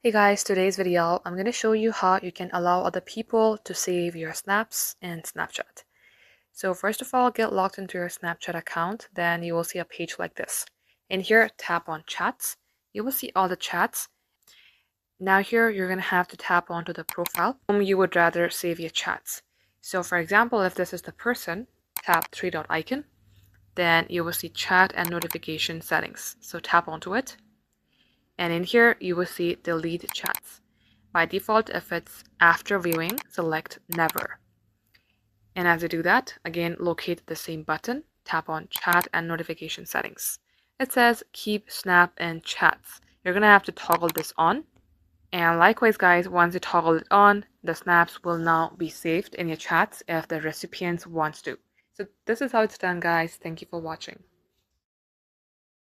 Hey guys, today's video, I'm going to show you how you can allow other people to save your snaps in Snapchat. So first of all, get logged into your Snapchat account, then you will see a page like this. In here, tap on chats. You will see all the chats. Now here, you're going to have to tap onto the profile whom you would rather save your chats. So for example, if this is the person, tap three dot icon, then you will see chat and notification settings. So tap onto it. And in here, you will see delete chats. By default, if it's after viewing, select never. And as you do that, again, locate the same button, tap on chat and notification settings. It says keep snap and chats. You're going to have to toggle this on. And likewise, guys, once you toggle it on, the snaps will now be saved in your chats if the recipient wants to. So this is how it's done, guys. Thank you for watching.